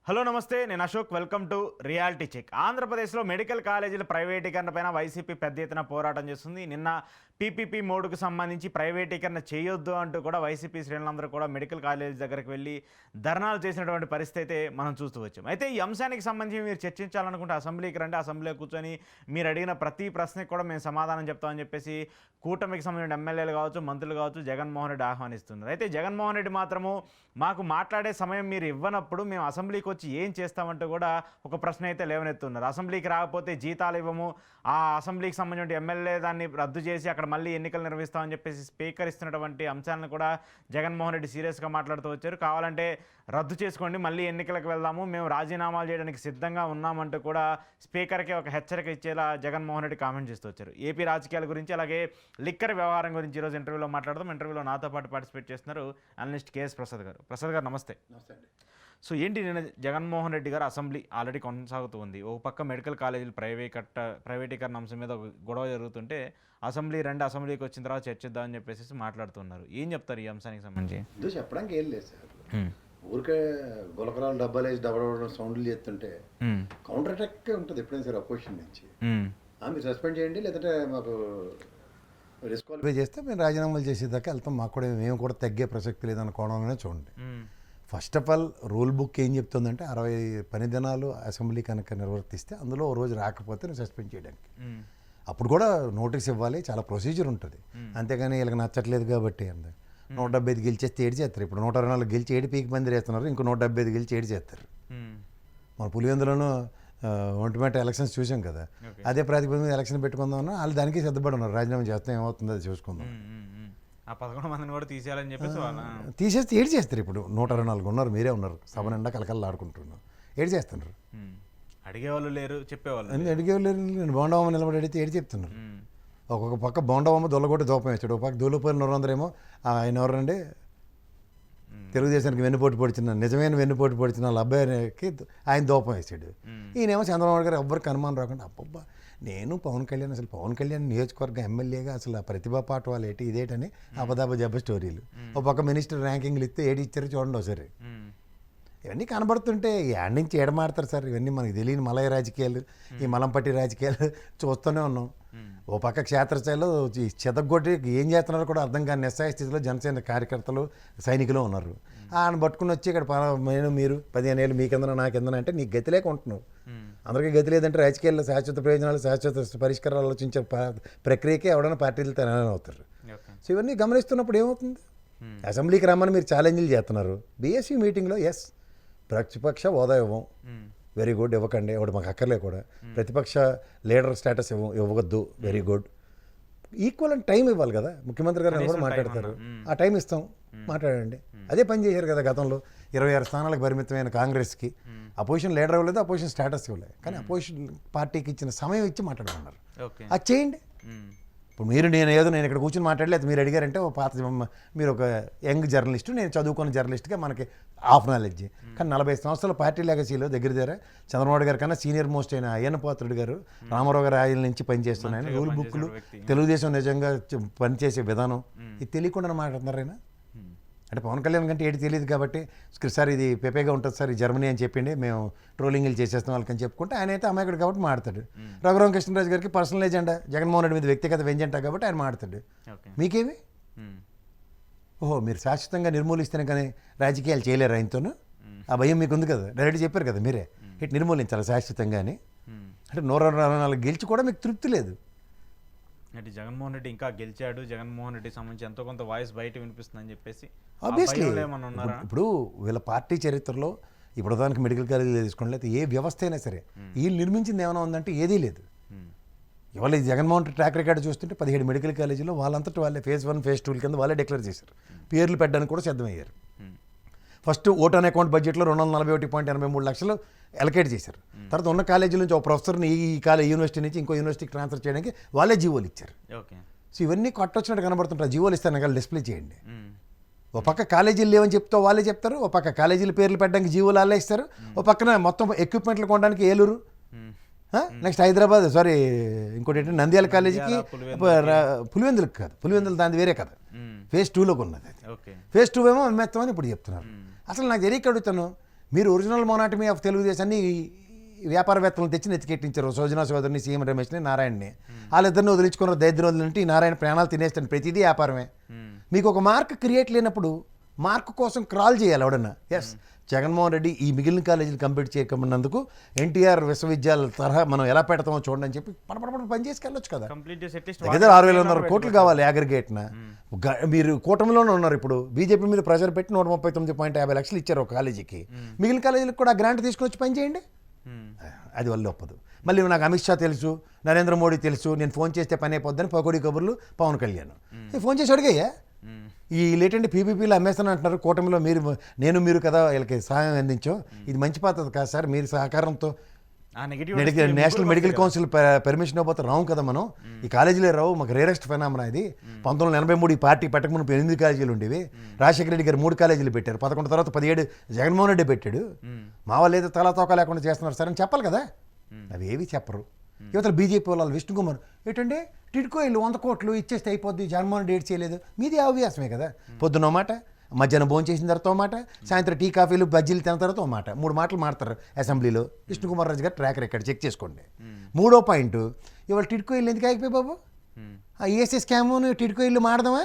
Hello నమస్తే, నేను Ashok. Welcome to reality check. ఆంధ్రప్రదేశ్లో మెడికల్ కాలేజీల ప్రైవేటీకరణపైన వైసీపీ పెద్ద ఎత్తున పోరాటం చేస్తుంది. నిన్న పీపీపీ మోడ్కు సంబంధించి ప్రైవేటీకరణ చేయొద్దు అంటూ కూడా వైసీపీ శ్రేణులందరూ కూడా మెడికల్ కాలేజీ దగ్గరికి వెళ్ళి ధర్నాలు చేసినటువంటి పరిస్థితి అయితే మనం చూస్తూ వచ్చాం. అయితే ఈ అంశానికి సంబంధించి మీరు చర్చించాలనుకుంటే అసెంబ్లీకి రండి, అసెంబ్లీలో కూర్చొని మీరు అడిగిన ప్రతి ప్రశ్నకి కూడా మేము సమాధానం చెప్తామని చెప్పేసి కూటమికి సంబంధించిన ఎమ్మెల్యేలు కావచ్చు, మంత్రులు కావచ్చు, జగన్మోహన్ రెడ్డి ఆహ్వానిస్తున్నారు. అయితే జగన్మోహన్ రెడ్డి మాత్రము మాకు మాట్లాడే సమయం మీరు ఇవ్వనప్పుడు మేము అసెంబ్లీకి వచ్చి ఏం చేస్తామంటూ కూడా ఒక ప్రశ్న అయితే లేవనెత్తున్నారు. అసెంబ్లీకి రాకపోతే జీతాలు ఇవ్వము, ఆ అసెంబ్లీకి సంబంధించిన ఎమ్మెల్యే దాన్ని రద్దు చేసి అక్కడ మళ్ళీ ఎన్నికలు నిర్వహిస్తామని చెప్పేసి స్పీకర్ ఇస్తున్నటువంటి అంశాలను కూడా జగన్మోహన్ రెడ్డి సీరియస్గా మాట్లాడుతూ వచ్చారు. కావాలంటే రద్దు చేసుకోండి, మళ్ళీ ఎన్నికలకు వెళ్దాము, మేము రాజీనామాలు చేయడానికి సిద్ధంగా ఉన్నామంటూ కూడా స్పీకర్కి ఒక హెచ్చరిక ఇచ్చేలా జగన్మోహన్ రెడ్డి కామెంట్ చేస్తూ వచ్చారు. ఏపీ రాజకీయాల గురించి, అలాగే లిక్కర్ వ్యవహారం గురించి ఈరోజు ఇంటర్వ్యూలో మాట్లాడదాం. ఇంటర్వ్యూలో నాతో పాటు పార్టిసిపేట్ చేస్తున్నారు అనలిస్ట్ కేఎస్ ప్రసాద్ గారు. ప్రసాద్ గారు నమస్తే. నమస్తే అండి. సో ఏంటి, నిన్న జగన్మోహన్ రెడ్డి గారు అసెంబ్లీ ఆల్రెడీ కొనసాగుతూ ఉంది. ఒక పక్క మెడికల్ కాలేజీలు ప్రైవేటీకరణ అంశం మీద గొడవ జరుగుతుంటే అసెంబ్లీకి వచ్చిన తర్వాత చర్చిద్దామని చెప్పేసి మాట్లాడుతున్నారు. ఏం చెప్తారు ఈ అంశానికి సంబంధించి? ఇది చెప్పడానికి ఏం లేదు సార్. ఊరికే గులకరాలు డబ్బాలు వేసి డబ్బా సౌండ్లు చేస్తుంటే కౌంటర్ అటాక్ ఉంటుంది ఎప్పుడైనా సరే అపోజిషన్ నుంచి. మీరు సస్పెండ్ చేయండి, లేదంటే మాకు డిస్క్వాలిఫై చేస్తే మేము రాజీనామాలు చేసేదాకా వెళ్తాం, మాకు కూడా మేము కూడా తగ్గే ప్రసక్తి లేదన్న కోణంలోనే చూడండి. First of all rule book ఏం చెప్తుందంటే 60 పని దినాలు అసెంబ్లీ కనుక నిర్వర్తిస్తే అందులో ఓ రోజు రాకపోతే నేను సస్పెండ్ చేయడానికి. అప్పుడు కూడా నోటీస్ ఇవ్వాలి, చాలా ప్రొసీజర్ ఉంటుంది. అంతేగాని వీళ్ళకి నచ్చట్లేదు కాబట్టి 175 గెలిచేస్తే ఏడు చేస్తారు. ఇప్పుడు 124 గెలిచి 7 పీకి మంది వేస్తున్నారు, ఇంకో 175 గెలిచి 7 చేస్తారు. మన పులివెందులోనూ ఒంటిమేట ఎలక్షన్స్ చూసాం కదా, అదే ప్రాతిపదిక మీద ఎలక్షన్ పెట్టుకుందాం, వాళ్ళు దానికి సిద్ధపడి ఉన్నారు. రాజీనామా చేస్తాం, ఏమవుతుందో అది చూసుకుందాం. ఆ 11 మందిని కూడా తీసేయాలని చెప్పేసి తీసేస్తే ఏడు చేస్తారు. ఇప్పుడు 124 ఉన్నారు, మీరే ఉన్నారు, సభ నిండా కలకల్లా ఆడుకుంటున్నారు, ఏడు చేస్తున్నారు. అడిగేవాళ్ళు లేరు, చెప్పేవాళ్ళు అడిగేవాళ్ళు లేరు. నేను బోండవమ్మ నిలబడి అడిగితే ఏడు చెప్తున్నారు. ఒక్కొక్క పక్క బోండవమ్మ దొల్లగొట్టి దూపం వేస్తాడు, ఒక పక్క దూలిపోయిన 400 ఆయన ఎవరండి తెలుగుదేశానికి వెన్నుపోటు పొడిచిన, నిజమైన వెన్నుపోటు పొడిచిన వాళ్ళ అబ్బాయికి ఆయన దూపం వేసాడు. ఈయనేమో చంద్రబాబు గారు ఎవ్వరికి అనుమానం రాకుండా అబ్బబ్బా నేను పవన్ కళ్యాణ్, అసలు పవన్ కళ్యాణ్ నియోజకవర్గ ఎమ్మెల్యేగా అసలు ఆ ప్రతిభా పాఠవాలు ఏంటి ఇదేటని అబదాబా జబ్బ స్టోరీలు. ఒక పక్క మినిస్టర్ ర్యాంకింగ్లు ఇస్తే ఏడు ఇచ్చారు చూడండి ఒకసారి. ఇవన్నీ కనబడుతుంటే ఏడు నుంచి ఏడమాడతారు సార్. ఇవన్నీ మనకి తెలియని మలయ రాజకీయాలు, ఈ మలంపట్టి రాజకీయాలు చూస్తూనే ఉన్నాం. ఓ పక్క క్షేత్రస్థాయిలో చెదగొట్టి ఏం చేస్తున్నారో కూడా అర్థం కాని నిస్సాయ స్థితిలో జనసేన కార్యకర్తలు, సైనికులు ఉన్నారు. ఆయన పట్టుకుని వచ్చి ఇక్కడ మీరు 15 ఏళ్ళు మీ కిందన నా కిందన అంటే నీకు గతి లేక ఉంటున్నావు. అందరికీ గతి లేదంటే రాజకీయాల్లో శాశ్వత ప్రయోజనాలు, శాశ్వత పరిష్కారాలు ఆలోచించే ప్రక్రియకే ఎవడైనా పార్టీలు తయారు అవుతారు. సో ఇవన్నీ గమనిస్తున్నప్పుడు ఏమవుతుంది? అసెంబ్లీకి రమ్మని మీరు ఛాలెంజ్లు చేస్తున్నారు. బీఎస్సీ మీటింగ్లో ఎస్ ప్రతిపక్ష హోదా ఇవ్వం, వెరీ గుడ్, ఇవ్వకండి, ఒకటి మాకు అక్కర్లే కూడా. ప్రతిపక్ష లీడర్ స్టేటస్ ఇవ్వద్దు, very good. Equal and time ఇవ్వాలి కదా. ముఖ్యమంత్రి గారు కూడా మాట్లాడతారు, ఆ టైం ఇస్తాం, మాట్లాడండి. అదే పని చేశారు కదా గతంలో. 26 స్థానాలకు పరిమితమైన కాంగ్రెస్కి అపోజిషన్ లీడర్ ఇవ్వలేదు, అపోజిషన్ స్టేటస్ ఇవ్వలేదు, కానీ అపోజిషన్ పార్టీకి ఇచ్చిన సమయం ఇచ్చి మాట్లాడమన్నారు. అది చేయండి. ఇప్పుడు నేను ఇక్కడ కూర్చొని మాట్లాడలేదు, మీరు అడిగారంటే ఓ పాత, మీరు ఒక యంగ్ జర్నలిస్టు, నేను చదువుకున్న జర్నలిస్ట్గా మనకి హాఫ్ నాలెడ్జ్. కానీ 40 సంవత్సరాల పార్టీ లెగసీలో దగ్గర చంద్రబాబు గారి కన్నా సీనియర్ మోస్ట్ అయిన అయ్యన్న పాత్రుడు గారు, రామారావు గారు ఆయన నుంచి పనిచేస్తున్నాయని రూల్ బుక్లు, తెలుగుదేశం నిజంగా పనిచేసే విధానం ఇది తెలియకుండా మాట్లాడుతున్నారైనా. అంటే పవన్ కళ్యాణ్ కంటే ఏది తెలియదు కాబట్టి సార్ ఇది పెపేగా ఉంటుంది సార్, ఈ జర్మనీ అని చెప్పిండి, మేము ట్రోలింగ్లు చేసేస్తాం వాళ్ళకని చెప్పుకుంటే ఆయన అయితే అమాయకుడు కాబట్టి మాడతాడు. రఘురామకృష్ణరాజు గారికి పర్సనల్ ఎజెండా, జగన్మోహన్ రెడ్డి మీద వ్యక్తిగత వెంజెంటా కాబట్టి ఆయన మాడతాడు. మీకేమి? ఓహో మీరు శాశ్వతంగా నిర్మూలిస్తేనే కానీ రాజకీయాలు చేయలేరు ఆయనతోనూ, ఆ భయం మీకు ఉంది కదా. డైరెక్ట్ చెప్పారు కదా మీరే, ఇటు నిర్మూలించాలి శాశ్వతంగా అని. అంటే 124 గెలిచి కూడా మీకు తృప్తి లేదు. అంటే జగన్మోహన్ రెడ్డి ఇంకా గెలిచాడు, జగన్మోహన్ రెడ్డి సంబంధించి ఎంతో కొంత వాయిస్ బయట వినిపిస్తుందని చెప్పేసి ఆబ్వియస్లీ. ఇప్పుడు వీళ్ళ పార్టీ చరిత్రలో ఇప్పుడు దానికి మెడికల్ కాలేజీలు తీసుకోండి, లేకపోతే ఏ వ్యవస్థ అయినా సరే వీళ్ళు నిర్మించింది ఏమైనా ఉందంటే ఏదీ లేదు. ఇవాళ ఈ జగన్మోహన్ రెడ్డి ట్రాక్ రికార్డు చూస్తుంటే 17 మెడికల్ కాలేజీలో వాళ్ళంతటి వాళ్ళే ఫేజ్ 1 ఫేజ్ 2 కింద వాళ్ళే డిక్లేర్ చేశారు, పేర్లు పెట్టడానికి కూడా సిద్ధమయ్యారు. ఫస్ట్ ఓట్ ఆన్ అకౌంట్ బడ్జెట్లో 241.83 లక్షలు అలకేట్ చేశారు. తర్వాత ఉన్న కాలేజీల నుంచి ఒక ప్రొఫెసర్ని ఈ యూనివర్సిటీ నుంచి ఇంకో యూనివర్సిటీకి ట్రాన్స్ఫర్ చేయడానికి వాళ్ళే జీవోలు ఇచ్చారు. సో ఇవన్నీ కొట్టొచ్చినట్టు కనబడుతుంటారు. జీవోలు ఇస్తాను కానీ డిస్ప్లే చేయండి. ఒక పక్క కాలేజీలు లేవని చెప్తే వాళ్ళే చెప్తారు, ఒక పక్క కాలేజీల పేర్లు పెట్టడానికి జీవోలు వాళ్ళే ఇస్తారు, ఒక పక్కన మొత్తం ఎక్విప్మెంట్లు కొనడానికి ఏలూరు, నెక్స్ట్ హైదరాబాద్, సారీ ఇంకోటి ఏంటంటే నంద్యాల కాలేజీకి, పులివెందులకు కాదు, పులివెందులు దాని వేరే కదా, ఫేజ్ 2లోకి ఉన్నది. అది ఫేజ్ 2 ఏమో అమ్మేస్తామని ఇప్పుడు చెప్తున్నారు. అసలు నాకు తెలియక అడుగుతాను, మీరు ఒరిజినల్ మొనాటమీ ఆఫ్ తెలుగుదేశాన్ని వ్యాపారవేత్తలను తెచ్చి నెత్తికెట్టించారు. సోజనా సోదరిని, సీఎం రమేష్ని, నారాయణని. వాళ్ళిద్దరిని వదిలించుకున్నారు. దరిద్రం వదిలింటే ఈ నారాయణ ప్రాణాలు తినేస్తాను. ప్రతిదీ వ్యాపారమే. మీకు ఒక మార్క్ క్రియేట్ లేనప్పుడు మార్క్ కోసం క్రాల్ చేయాలి ఎవడన్నా. ఎస్, జగన్మోహన్ రెడ్డి ఈ మిగిలిన కాలేజీలు కంప్లీట్ చేయకమున్నందుకు ఎన్టీఆర్ విశ్వవిద్యాలయాల తరహా మనం ఎలా పెడతామో చూడండి అని చెప్పి పడపడ పని చేసుకెళ్ళొచ్చు కదా. దగ్గర 6,500 కోట్లు కావాలి అగ్రిగేట్న. మీరు కూటమిలోనే ఉన్నారు. ఇప్పుడు బీజేపీ మీద ప్రెషర్ పెట్టి 139.50 లక్షలు ఇచ్చారు ఒక కాలేజీకి. మిగిలిన కాలేజీలకు కూడా గ్రాంట్ తీసుకుని వచ్చి పని చేయండి. అది వల్ల ఒప్పదు. మళ్ళీ నాకు అమిత్ షా తెలుసు, నరేంద్ర మోడీ తెలుసు, నేను ఫోన్ చేస్తే పని అయిపోద్దని పకోడీ కబుర్లు పవన్ కళ్యాణ్. ఫోన్ చేసి అడిగాయ్యా, ఈ లేటెంట్ పీపీపీలు అమ్మేస్తాను అంటున్నారు, కూటమిలో మీరు కదా వీళ్ళకి సహాయం అందించాం, ఇది మంచి పద్ధతి కాదు సార్, మీరు సహకారంతో నేషనల్ మెడికల్ కౌన్సిల్ పర్మిషన్ ఇవ్వకపోతే రావు కదా మనం, ఈ కాలేజీలే రావు, మాకు రేరెస్ట్ ఫెనామినా ఇది. 1983 ఈ పార్టీ పెట్టకముందు 8 కాలేజీలు ఉండేవి. రాజశేఖర రెడ్డి గారు 3 కాలేజీలు పెట్టారు. 11 తర్వాత 17 జగన్మోహన్ రెడ్డి పెట్టాడు. మా వాళ్ళు ఏదో తలాతోక లేకుండా చేస్తున్నారు సార్ అని చెప్పాలి కదా. అవి ఏవి చెప్పరు. యువతలు బీజేపీ వాళ్ళు విష్ణు కుమార్ ఏంటంటే టిడ్కో వీళ్ళు 100 కోట్లు ఇచ్చేస్తే అయిపోద్ది, జగన్మోహన్ రెడ్డి చేయలేదు. మీది అవ్యాసమే కదా. పొద్దున్న మాట, మధ్యాహ్నం భోజనం చేసిన తర్వాత ఓ మాట, సాయంత్రం టీ కాఫీలు బజ్జీలు తిన్న తర్వాత ఓ మాట, 3 మాటలు మాడతారు అసెంబ్లీలో. విష్ణుకుమార్ రాజు గారు ట్రాక్ రికార్డ్ చెక్ చేసుకోండి. 3వ పాయింట్, ఇవాళ టిడ్కో ఇల్లు ఎందుకు ఆగిపోయి బాబు? ఆ ఈఎస్ఐ స్కామ్ను టిడ్కో ఇల్లు మాడదామా?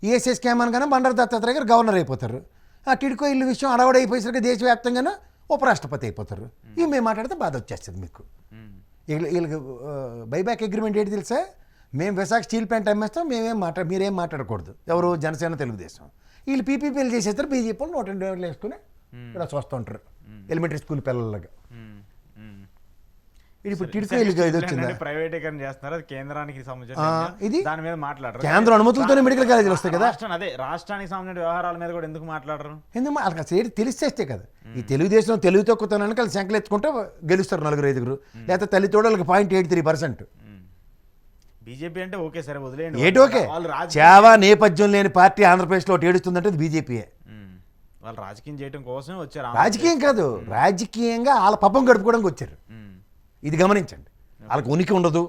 ఈఎస్ఐ స్కామ్ అనగానే బండారు దత్తాత్రేయ గారు గవర్నర్ అయిపోతారు. ఆ టిడ్కో ఇల్లు విషయం అడవడైపోయేసరికి దేశవ్యాప్తంగానూ ఉపరాష్ట్రపతి అయిపోతారు. ఇవి మేము మాట్లాడితే బాధ వచ్చేస్తుంది మీకు. వీళ్ళకి బైబ్యాక్ అగ్రిమెంట్ ఏంటి తెలుసా? మేము విశాఖ స్టీల్ ప్లాంట్ అమ్మేస్తాం, మీరేం మాట్లాడకూడదు. ఎవరు? జనసేన, తెలుగుదేశం. వీళ్ళు పీపీపీలు చేసేస్తారు. బీజేపీ వాళ్ళు 120 వేసుకుని ఇలా చూస్తూ ఉంటారు ఎలిమెంటరీ స్కూల్ పిల్లలుగా. ఇప్పుడు టిడ్కో ఇల్లు ఇది వచ్చిందా? ప్రైవేటీకరణ చేస్తున్నారు, అది కేంద్రానికి ఇది దాని మీద మాట్లాడరు. కేంద్ర అనుమతులతోనే మెడికల్ కాలేజీలు వస్తాయి కదా. అదే రాష్ట్రానికి సంబంధించిన వ్యవహారాల మీద కూడా ఎందుకు మాట్లాడరు? ఎందుకు వాళ్ళకి తెలిసేస్తే కదా. ఈ తెలుగుదేశం తెలుగు తక్కువతనానికి వాళ్ళు శంకలు ఎత్తుకుంటే గెలుస్తారు 4-5. లేకపోతే తల్లితోడలకి 0.83%. బీజేపీ అంటే ఓకే సరే వదిలేయండి. ఏంటి ఓకే? చావా నేపథ్యం లేని పార్టీ ఆంధ్రప్రదేశ్లో ఒకటి ఏడుస్తుందంటే అది బీజేపీయే. వాళ్ళు రాజకీయం చేయడం కోసమే వచ్చారు. రాజకీయం కాదు, రాజకీయంగా వాళ్ళ పబ్బం గడుపుకోవడానికి వచ్చారు. ఇది గమనించండి. వాళ్ళకి ఉనికి ఉండదు,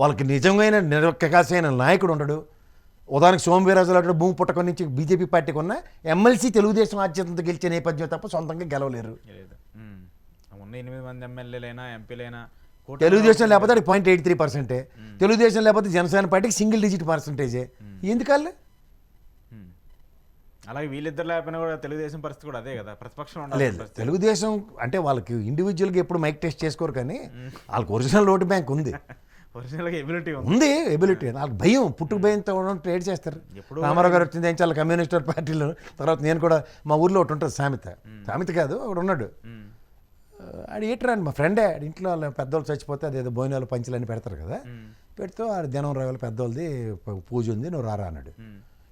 వాళ్ళకి నిజమైన నిరక్షకాసైన నాయకుడు ఉండడు. ఉదాహరణకు సోమవీరాజు లాంటి భూమి పుట్టకొని నుంచి బీజేపీ పార్టీకి ఉన్న ఎమ్మెల్సీ తెలుగుదేశం ఆధ్యతతో గెలిచే నేపథ్యం తప్ప సొంతంగా గెలవలేరు. ఉన్న 8 మంది ఎమ్మెల్యేలైనా ఎంపీలైనా తెలుగుదేశం లేకపోతే అది 0.83%. తెలుగుదేశం లేకపోతే జనసేన పార్టీకి సింగిల్-డిజిట్%. ఎందుకల్లా అలాగే వీళ్ళిద్దరు లేకపోయినా కూడా తెలుగుదేశం పరిస్థితి కూడా అదే కదా, ప్రతిపక్షం లేదు. తెలుగుదేశం అంటే వాళ్ళకి ఇండివిజువల్గా ఎప్పుడు మైక్ టెస్ట్ చేసుకోరు, కానీ వాళ్ళకి ఒరిజినల్ ఓటు బ్యాంక్ ఉంది, ఒరిజినల్గా ఎబిలిటీ ఎబిలిటీ. వాళ్ళకి భయం, పుట్టుకు భయంతో ట్రేడ్ చేస్తారు. రామారావు గారు వచ్చింది ఏం చాలా కమ్యూనిస్ట్ పార్టీలో. తర్వాత నేను కూడా మా ఊర్లో ఒకటి ఉంటుంది సామెత కాదు, ఒకడు ఉన్నాడు. ఆడు ఏట్రా మా ఫ్రెండే, ఇంట్లో వాళ్ళ పెద్దవాళ్ళు చచ్చిపోతే అదేదో భోజనాలు పంచులన్నీ పెడతారు కదా, పెడుతూ ఆడు దినం రావాలి పెద్దవాళ్ళది పూజ ఉంది నువ్వు రారా అన్నాడు.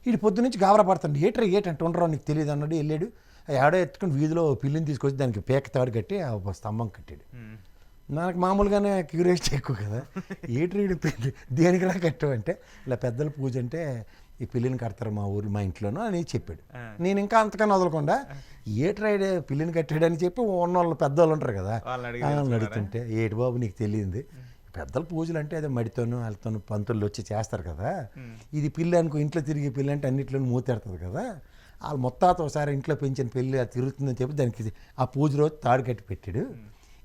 వీడి పొద్దు నుంచి గాబరా పడతాడు. ఏటంటే ఉండరావు నీకు తెలియదు అన్నాడు. వెళ్ళాడు, ఆడో ఎత్తుకుని వీధిలో పిల్లిని తీసుకొచ్చి దానికి పేక తాడు కట్టి ఆ స్తంభం కట్టాడు. నాకు మామూలుగానే క్యూరియాసిటీ ఎక్కువ కదా, వీడి దేనికి రా కట్టావంటే ఇలా పెద్దల పూజ అంటే ఈ పిల్లిని కడతారు మా ఊరు మా ఇంట్లోనూ అని చెప్పాడు. నేను ఇంకా అంతకన్నా వదలకుండా ఏట్రాయిడే పిల్లిని కట్టాడని చెప్పి ఉన్నవాళ్ళు పెద్దవాళ్ళు ఉంటారు కదా వాళ్ళని అడుగుతుంటే, ఏటి బాబు నీకు తెలియంది, పెద్దల పూజలు అంటే అదే మడితోనూ వాళ్ళతోనూ పంతులు వచ్చి చేస్తారు కదా, ఇది పిల్లి అనుకో, ఇంట్లో తిరిగే పిల్లి అంటే అన్నింటిలోనూ మూతెడుతుంది కదా, వాళ్ళు మొత్తాత ఒకసారి ఇంట్లో పెంచిన పిల్లి అది తిరుగుతుందని చెప్పి దానికి ఆ పూజ రోజు తాడు కట్టి పెట్టాడు.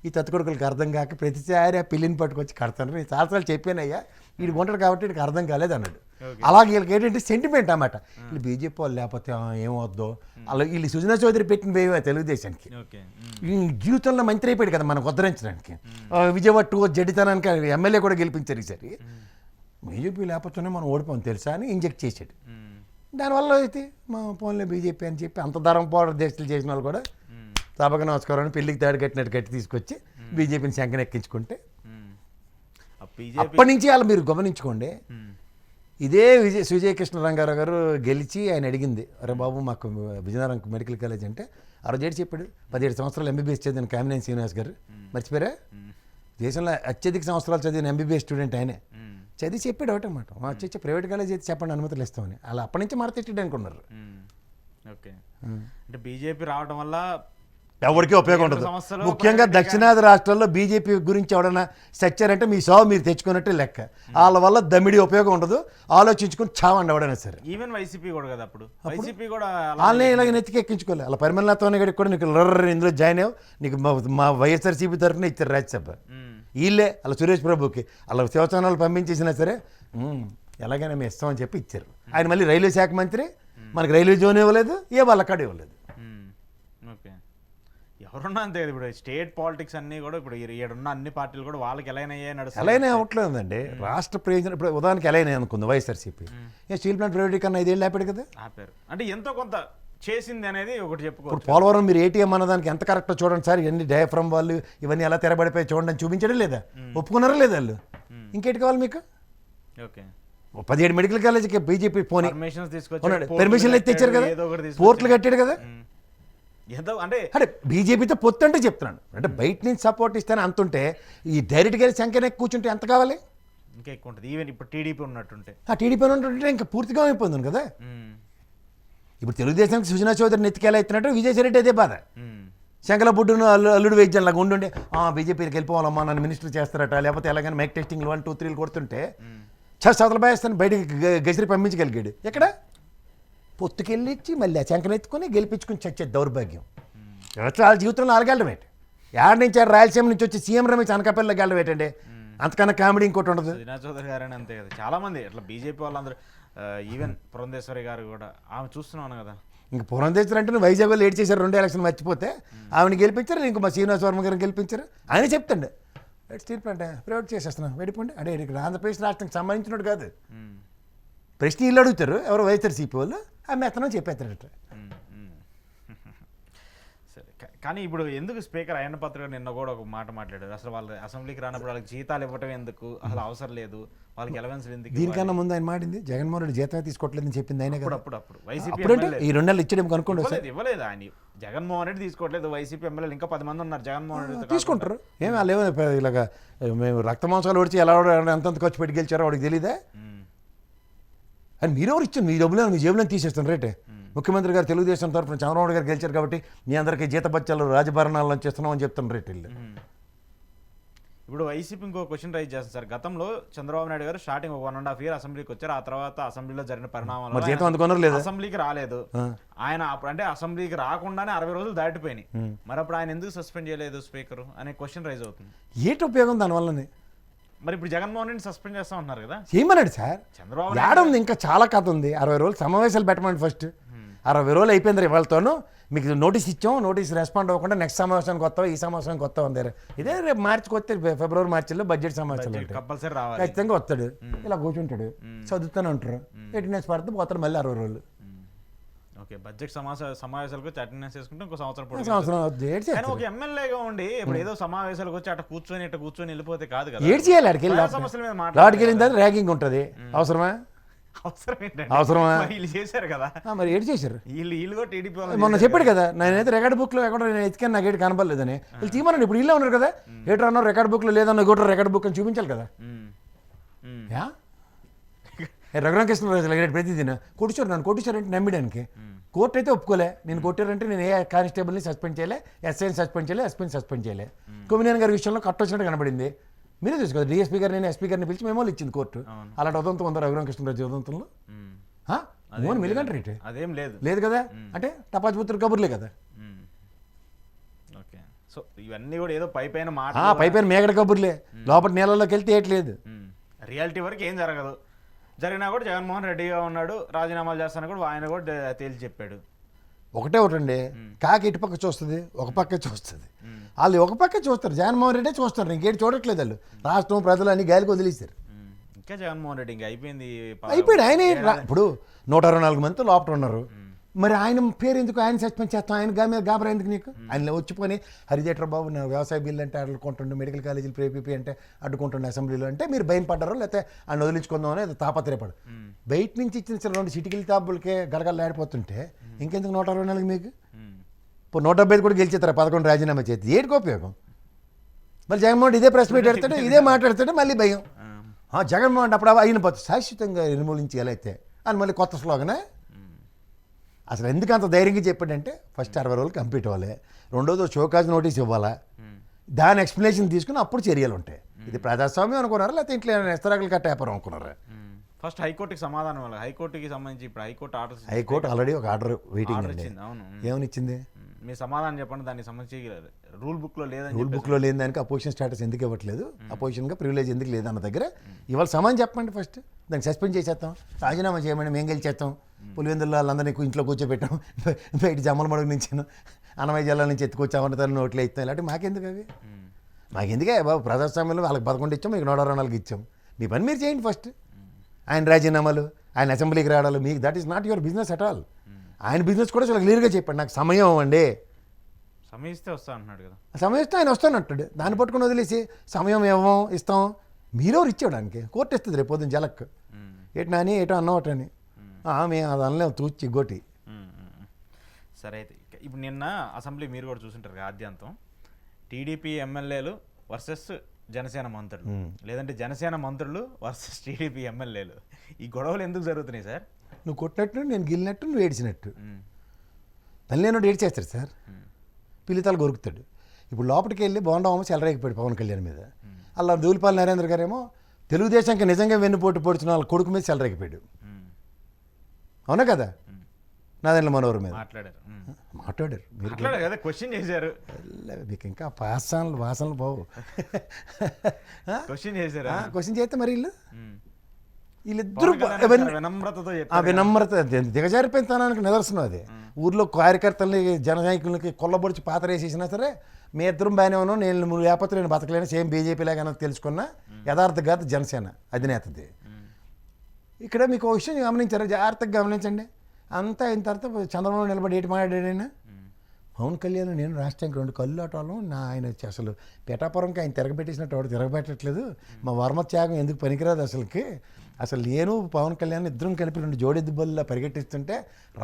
ఈ తత్తుకొడుకులకు అర్థం కాక ప్రతిసారి ఆ పిల్లిని పట్టుకొచ్చి కడతాను. నేను చాలాసార్లు చెప్పానయ్యా, వీడికి ఉంటాడు కాబట్టి వీడికి అర్థం కాలేదు అన్నాడు. అలాగే వీళ్ళకి ఏంటంటే సెంటిమెంట్ అన్నమాట. వీళ్ళు బీజేపీ వాళ్ళు లేకపోతే ఏమవుద్దో, అలా వీళ్ళు సుజనా చౌదరి పెట్టిన భయమే తెలుగుదేశానికి. జీవితంలో మంత్రి అయిపోయాడు కదా మనకు ఉద్ధరించడానికి. విజయవాడ 2 జడితనానికి ఎమ్మెల్యే కూడా గెలిపించారు ఈసారి. బీజేపీ లేకపోతేనే మనం ఓడిపోం తెలుసా అని ఇంజెక్ట్ చేశాడు. దానివల్ల అయితే మా ఫోన్లో బీజేపీ అని చెప్పి అంత ధరం పోవడం దేశాలు చేసిన వాళ్ళు కూడా సభకు నమస్కారం అని పెళ్లికి తాడు కట్టినట్టు కట్టి తీసుకొచ్చి బీజేపీని శంకన ఎక్కించుకుంటే, అప్పటి నుంచి వాళ్ళు మీరు గమనించుకోండి. ఇదే విజయకృష్ణ రంగారావు గారు గెలిచి ఆయన అడిగింది, అరే బాబు మాకు విజయనగరం మెడికల్ కాలేజ్ అంటే ఆ రోజు చెప్పాడు. 17 సంవత్సరాలు ఎంబీబీఎస్ చదివిన కామినేని శ్రీనివాస్ గారు, మర్చిపోయారా? దేశంలో అత్యధిక సంవత్సరాలు చదివిన ఎంబీబీఎస్ స్టూడెంట్ ఆయనే. చదివి చెప్పాడు ఒకటి అన్నమాట, మా వచ్చి ప్రైవేట్ కాలేజ్ అయితే చెప్పండి అనుమతులు ఇస్తామని. అలా అప్పటి నుంచి మరతెట్టడానికి ఉన్నారు. ఓకే, అంటే బీజేపీ రావడం వల్ల ఎవరికీ ఉపయోగం ఉండదు. సంస్థలు, ముఖ్యంగా దక్షిణాది రాష్ట్రాల్లో బీజేపీ గురించి ఎవడన్నా చచ్చారంటే మీ సావు మీరు తెచ్చుకున్నట్టే లెక్క. వాళ్ళ వల్ల దమిడి ఉపయోగం ఉండదు. ఆలోచించుకుని చావండి ఎవడైనా సరే. ఈవెన్ వైసీపీ కూడా కదా అప్పుడు వైసీపీ కూడా వాళ్ళనే ఇలాగ నెత్తికెక్కించుకోవాలి. అలా పరిమళనాథ్ గడికి కూడా నీకు ఇందులో జాయిన్ అయ్యావు, నీకు మా వైఎస్ఆర్సీపీ తరఫున ఇచ్చారు రాజ్యసభ. వీళ్ళే అలా సురేష్ ప్రభుకి అలా శివచనాలు పంపించేసినా సరే ఎలాగైనా మేము ఇస్తామని చెప్పి ఇచ్చారు. ఆయన మళ్ళీ రైల్వే శాఖ మంత్రి, మనకి రైల్వే జోన్ ఇవ్వలేదు, ఏ వాళ్ళ కాడ ఇవ్వలేదు. ఓకే, ఎవరున్నా అంతే కదా. ఇప్పుడు స్టేట్ పాలిటిక్స్ అన్నీ కూడా ఇప్పుడు ఏడున్న అన్ని పార్టీలు కూడా వాళ్ళకి ఎలా అయ్యాయి నడుస్తాయి. ఎలాగైనా అవ్వట్లేదండి. రాష్ట్ర ప్రయోజనం ఇప్పుడు ఉదాహరణకి ఎలా అనుకుంది వైఎస్ఆర్సీపీ స్టీల్ ప్లాంట్ ప్రైవేటీకరణ 5 ఏళ్ళు ఆపాడు కదా. ఆపారు అంటే ఎంతో కొంత చేసింది అనేది ఒకటి చెప్పుకోవచ్చు. ఇప్పుడు పోలవరం మీరు ఏటీఎం అన్నదానికి ఎంత కరెక్టో చూడండి సార్. ఇవన్నీ డయాఫ్రమ్ వాళ్ళు ఇవన్నీ ఎలా తెరబడిపోయి చూడండి అని చూపించడం లేదా, ఒప్పుకున్నారా లేదా వాళ్ళు? ఇంకేటి కావాలి మీకు? ఓకే, 17 మెడికల్ కాలేజీకి బీజేపీ పోనీ పర్మిషన్స్ తీసుకొచ్చారు, పర్మిషన్లు అయితే తెచ్చారు కదా, పోర్టులు కట్టాడు కదా. ఎంతో అంటే బీజేపీతో పొత్తు అంటే చెప్తున్నాను. అంటే బయట నుంచి సపోర్ట్ ఇస్తాను అంతుంటే ఈ డైరెక్ట్గా వెళ్ళి సంఖ్యనే కూర్చుంటే ఎంత కావాలి? ఇంకా ఎక్కువ ఉంటుంది. ఈవెన్ ఇప్పుడు టీడీపీ ఉన్నట్టుంటే, ఆ టీడీపీ ఉంటుంటే ఇంకా పూర్తిగా అయిపోతుంది కదా. ఇప్పుడు తెలుగుదేశానికి సుజనా చౌదరి నెత్తికెలా ఎత్తినట్టు విజయసాయిరెడ్డి అదే బాధ. శంకలబుడ్డును అల్లుడు వైద్యం లాగా ఉండుండే బీజేపీకి వెళ్ళిపోవాలమ్మా, నన్ను మినిస్టర్ చేస్తారట, లేకపోతే ఎలాగైనా మైక్ టెస్టింగ్ 1 2 3 కొడుతుంటే చదలు బాయేస్తాను బయటికి గసిరి పంపించగలిగాడు. ఎక్కడ పొత్తుకెళ్ళి ఇచ్చి మళ్ళీ ఆ శంకనెత్తుకొని గెలిపించుకుని చచ్చే దౌర్భాగ్యం. వాళ్ళ జీవితంలో అలాగెళ్ళడం ఏంటి? ఏడు నుంచి రాయలసీమ నుంచి వచ్చి సీఎం రమేష్ అనకాపల్లికి వెళ్ళడం ఏంటండి? అంతకన్నా కామెడీ ఇంకోటి ఉండదు. సుజనా చౌదరి గారని అంతే కదా, చాలా మంది అట్లా బీజేపీ వాళ్ళందరూ, ఈవెన్ పురంధేశ్వరి గారు కూడా ఆమె చూస్తున్నాను కదా. ఇంక పురంధేశ్వరి అంటే వైజాగ్లో లేట్ చేశారు 2 ఎలక్షన్ మర్చిపోతే ఆమెను గెలిపించారు. ఇంక మా శ్రీనివాస వర్మ గారిని గెలిపించారు. ఆయన చెప్తాండి స్టీల్ ప్లాంట్ ప్రైవేట్ చేసేస్తున్నాం వెళ్ళిపోండి అంటే ఇక్కడ ఆంధ్రప్రదేశ్ రాష్ట్రానికి సంబంధించినట్టు కాదు. ప్రశ్న ఇల్లు అడుగుతారు ఎవరు వైఎస్ఆర్సీపీ వాళ్ళు, ఆమె ఎత్తనం చెప్పేస్తారట. సరే, కానీ ఇప్పుడు ఎందుకు స్పీకర్ అయ్యన్న పాత్ర నిన్న కూడా ఒక మాట మాట్లాడారు, అసలు వాళ్ళు అసెంబ్లీకి రానప్పుడు వాళ్ళకి జీతాలు ఇవ్వటం ఎందుకు, అసలు అవసరం లేదు, వాళ్ళకి ఎలవెన్స్లు ఎందుకు? దీనికన్నా ముందు ఆయన మాటింది జగన్మోహన్ రెడ్డి జీతం తీసుకోవట్లేదని చెప్పింది ఆయన కదా. అప్పుడు వైసీపీ అప్పుడంటే ఈ 2 నెలలు ఇచ్చేయడం కనుక్కోండి ఒకసారి. ఇవ్వలేదు ఆయన, జగన్మోహన్ రెడ్డి తీసుకోవట్లేదు, వైసీపీ ఎమ్మెల్యేలు ఇంకా 10 మంది ఉన్నారు జగన్మోహన్ రెడ్డి తీసుకుంటారు. ఏమి వాళ్ళు ఏమో ఇలాగా మేము రక్త మాంసాలు ఓడిచి ఎలా ఎంతంత ఖర్చు పెట్టి గెలిచారో వాడికి తెలియదా? అని మీరెవరు ఇచ్చారు? మీ డబ్బులు మీ జేబులో తీసేస్తాను రేటే. ముఖ్యమంత్రి గారు తెలుగుదేశం తరఫున చంద్రబాబు గారు గెలిచారు కాబట్టి మీ అందరికీ జీతబత్యాలు రాజభరణాలను చేస్తున్నాం అని చెప్తాను రేట్ వెళ్ళి. ఇప్పుడు వైసీపీ ఇంకో క్వశ్చన్ రైజ్ చేస్తుంది సార్. గతంలో చంద్రబాబు నాయుడు గారు స్టార్టింగ్ 1.5 year అసెంబ్లీకి వచ్చారు, ఆ తర్వాత అసెంబ్లీలో జరిగిన పరిణామాలు జీతం అందుకున్నారు లేదా? అసెంబ్లీకి రాలేదు ఆయన. అప్పుడు అంటే అసెంబ్లీకి రాకుండానే 60 రోజులు దాటిపోయినాయి. మరి అప్పుడు ఆయన ఎందుకు సస్పెండ్ చేయలేదు స్పీకర్ అనే క్వశ్చన్ రైజ్ అవుతుంది. ఏంటి ఉపయోగం దానివల్లనే? మరి ఇప్పుడు జగన్మోహన్ రెడ్డి సస్పెండ్ చేస్తా ఉంటున్నారు కదా, చేయమన్నాడు సార్. చంద్రబాబు ఏడ ఉంది ఇంకా చాలా కథ ఉంది. 60 రోజులు సమావేశాలు పెట్టమండి. ఫస్ట్ 60 రోజులు అయిపోయింది వాళ్ళతోనూ మీకు నోటీస్ ఇచ్చాం, నోటీస్ రెస్పాండ్ అవ్వకుండా నెక్స్ట్ సమావేశానికి వస్తావు, ఈ సమావేశానికి వస్తావు అందారు. ఇదే రేపు మార్చికి వస్తే ఫిబ్రవరి మార్చిలో బడ్జెట్ సమావేశాలు కంపల్సరీ రావాలి. ఖచ్చితంగా వస్తాడు, ఇలా కూర్చుంటాడు, చదువుతూనే ఉంటారు, అటెండెన్స్ పడితే పోతాడు మళ్ళీ 60 రోజులు. ఓకే, బడ్జెట్ సమావేశాలకు వచ్చి అటెండెన్స్ చేసుకుంటే ఇంకో సంవత్సరం సంవత్సరం ఒక ఎమ్మెల్యేగా ఉండి ఇప్పుడు ఏదో సమావేశాలకు వచ్చి అట్లా కూర్చొని వెళ్ళిపోతే కాదు కదా. ఏడ్ చేయాలి ఆడికి వెళ్ళి, సమస్యల మీద ఆడికి వెళ్ళిన తర్వాత ర్యాగింగ్ ఉంటుంది. అవసరమా? అవసరమా? వీళ్ళు చేశారు కదా, మరి ఏడు చేశారు వీళ్ళు కూడా టీడీపీ. మొన్న చెప్పాడు కదా, నేనైతే రికార్డ్ బుక్లో ఎక్కడ నేను ఎత్తికాను నాకు ఏడు కనపడలేదని. వీళ్ళు తీమనండి. ఇప్పుడు ఇల్లే ఉన్నారు కదా, ఏటర్ అన్నారు రికార్డ్ బుక్లో లేదన్న కూడా రికార్డ్ బుక్ అని చూపించాలి కదా. రఘురామకృష్ణరాజు ప్రతిదిన కొట్టించారు, నన్ను కొట్టించారంటే నమ్మడానికి కోర్టు అయితే ఒప్పుకోలే. నేను కొట్టారంటే నేను ఏ కానిస్టేబుల్ని సస్పెండ్ చేయలే, ఎస్ఐని సస్పెండ్ చేయలే, ఎస్పీని సస్పెండ్ చేయలే. కొమ్మినేని గారి విషయంలో కట్టొచ్చినట్టు కనబడింది. మీరే చూసుకో, డిఎస్పీ గారు నేను ఎస్పీ గారిని పిలిచి మెమోలు ఇచ్చింది కోర్టు. అలాంటి ఉదంతం ఉందా రఘురామకృష్ణరాజు ఉదంతంలో? మిలిగంట రేట్ అదేం లేదు కదా. అంటే టపాచుపుత్రులు కబుర్లే కదా. ఓకే, సో ఇవన్నీ కూడా ఏదో పైపైన మాట, పైపైన మేగడ కబుర్లే, లోపల నీళ్ళలోకి వెళ్తే ఏట్లేదు. రియాలిటీ వరకు ఏం జరగదు. జరిగినా కూడా జగన్మోహన్ రెడ్డిగా ఉన్నాడు, రాజీనామాలు చేస్తాను కూడా ఆయన కూడా తేల్చి చెప్పాడు. ఒకటండి, కాకి ఇటు పక్క చూస్తుంది, ఒక పక్క చూస్తుంది. వాళ్ళు ఒక పక్క చూస్తారు, జగన్మోహన్ రెడ్డి చూస్తారు, ఇంకేటి చూడట్లేదు. వాళ్ళు రాష్ట్రం ప్రజలు అన్ని గాలికి వదిలేస్తారు. ఇంకా జగన్మోహన్ రెడ్డి ఇంకా అయిపోయింది. ఆయన ఇప్పుడు 124 మందితో లోపల ఉన్నారు. మరి ఆయన పేరు ఎందుకు ఆయన సస్పెండ్ చేస్తాం? ఆయన మీద గాబరా ఎందుకు నీకు? ఆయన వచ్చిపోయి హరిదేటర్ బాబు నా వ్యవసాయ బిల్లు అంటే అడ్డుకుంటుండే, మెడికల్ కాలేజీలు ప్రేపీపీ అంటే అడ్డుకుంటుండే అసెంబ్లీలో అంటే మీరు భయం పడ్డారో, లేకపోతే ఆయన వదిలించుకుందాం అనేది తాపత్రయపడు. బయట నుంచి ఇచ్చిన 2 చిటికల తాపులకే గడగలు ఆడిపోతుంటే ఇంకెందుకు 124 మీకు? ఇప్పుడు 175 కూడా గెలిచేస్తారు 11 రాజీనామా చేతి. ఏటికి ఉపయోగం? మళ్ళీ జగన్మోహన్ ఇదే ప్రెస్ మీట్ పెడతాడు, ఇదే మాట్లాడతాడు, మళ్ళీ భయం. జగన్మోహన్ అప్పుడు అయిన పోతే శాశ్వతంగా నిర్మూలించి ఎలా అయితే అని మళ్ళీ కొత్త స్లోగనే. అసలు ఎందుకు అంత ధైర్యంగా చెప్పాడంటే ఫస్ట్ 60 రోజులు కంప్లీట్ అవ్వాలి. రెండోది షోకాజ్ నోటీస్ ఇవ్వాలా, దాని ఎక్స్ప్లెనేషన్ తీసుకుని అప్పుడు చర్యలు ఉంటాయి. ఇది ప్రజాస్వామ్యం అనుకున్నారా లేకపోతే ఇంట్లో ఎస్తరాకులు కట్టేపారం అనుకున్నారా? ఫస్ట్ హైకోర్టుకి సమాధానం ఇవ్వాలి. హైకోర్టుకి సంబంధించి ఇప్పుడు హైకోర్టు ఆర్డర్ హైకోర్టు ఆల్రెడీ ఒక ఆర్డర్ వెయిటింగ్ అండి. ఇచ్చింది. అవును. ఏమని ఇచ్చింది? మీ సమాధానం చెప్పండి, దానికి సంబంధించి రూల్ బుక్లో లేదని రూల్ బుక్లో లేని దానికి అపోజిషన్ స్టేటస్ ఎందుకు ఇవ్వట్లేదు, అపోజిషన్గా ప్రివిలేజ్ ఎందుకు లేదు అన్న దగ్గర ఇవాళ సమాధానం చెప్పండి. ఫస్ట్ దాన్ని సస్పెండ్ చేసేస్తాం, రాజీనామా చేయమని మేము గెలిచేస్తాం, పులివెందుల్లో వాళ్ళందరినీ ఇంట్లో కూర్చోబెట్టాం, బయట జమ్మల మడుగు నుంచి అన్నమయ్య జిల్లా నుంచి ఎత్తుకొచ్చామంటే తను నోట్లు ఇస్తాం. ఇలాంటి మాకెందుకు అవి? మాకెందుకే బాబు? ప్రజాస్వామ్యంలో వాళ్ళకి 11 ఇచ్చాం, మీకు 124 ఇచ్చాం. మీ పని మీరు చేయండి ఫస్ట్. ఆయన రాజీనామాలు, ఆయన అసెంబ్లీకి రావడాలు, మీకు that is not your business at all. ఆయన బిజినెస్ కూడా చాలా క్లియర్గా చెప్పండి, నాకు సమయం అండి, సమయం ఇస్తే వస్తా అంటున్నాడు కదా. సమయం ఇస్తే ఆయన వస్తానంటాడు. దాన్ని పట్టుకుని వదిలేసి సమయం ఇస్తాం మీరెవరు ఇచ్చేవడానికి? కోర్టు ఇస్తుంది రేపు పొద్దున్న జలక్. ఏటి నాని ఏటో అన్నవాటని మేము అది అనలేము, తూచి గోటి. సరే అయితే ఇప్పుడు నిన్న అసెంబ్లీ మీరు కూడా చూసుంటారు కదా, ఆద్యంతం టీడీపీ ఎమ్మెల్యేలు వర్సెస్ జనసేన మంత్రులు, లేదంటే జనసేన మంత్రులు వర్సెస్ టీడీపీ ఎమ్మెల్యేలు. ఈ గొడవలు ఎందుకు జరుగుతున్నాయి సార్? నువ్వు కొట్టినట్టు నేను గిల్లినట్టు నువ్వు ఏడ్చినట్టు. తల్లినోడు ఏడ్చేస్తాడు సార్, పిల్లితలు కొరుకుతాడు. ఇప్పుడు లోపలికి వెళ్ళి బోండామ చెలరేగిపోయాడు పవన్ కళ్యాణ్ మీద. అలా దూలిపాల నరేంద్ర గారేమో తెలుగుదేశంకి నిజంగా వెన్నుపోటు పొడిచిన వాళ్ళ కొడుకు మీద చెలరేగిపోయాడు. అవునా కదా? నాదెండ్ల మనోహర్ మీద మాట్లాడారు మీరు కదా, క్వశ్చన్ చేశారు. మీకు ఇంకా వాసనలు బావు. క్వశ్చన్ చేశారు. క్వశ్చన్ చేస్తే మరి వీళ్ళిద్దరూ వినమ్రతతో వినమ్రత దిగజారిపోయిన తనానికి నిదర్శనం అది. ఊర్లో కార్యకర్తల్ని జననాయకులకి కొల్లబొడిచి పాతరేసేసినా సరే మీ ఇద్దరం బాగానే ఉన్నాం, నేను లేకపోతే నేను బతకలేను, సేమ్ బీజేపీ లాగా తెలుసుకున్న యథార్థ గారు జనసేన అధినేతది. ఇక్కడ మీకు ఒక విషయం గమనించారు, జాగ్రత్తగా గమనించండి. అంతా అయిన తర్వాత చంద్రబాబు నిలబడి ఏటి మాట్లాడాడైనా, పవన్ కళ్యాణ్ నేను రాష్ట్రానికి 2 కళ్ళు ఆటోలు ఆయన అసలు పేటాపురంకి ఆయన తిరగబెట్టేసినట్టు వాడు తిరగబెట్టట్లేదు, మా వర్మ త్యాగం ఎందుకు పనికిరాదు అసలు నేను పవన్ కళ్యాణ్ ఇద్దరం కలిపి 2 జోడెద్దు బల్ల పరిగెట్టిస్తుంటే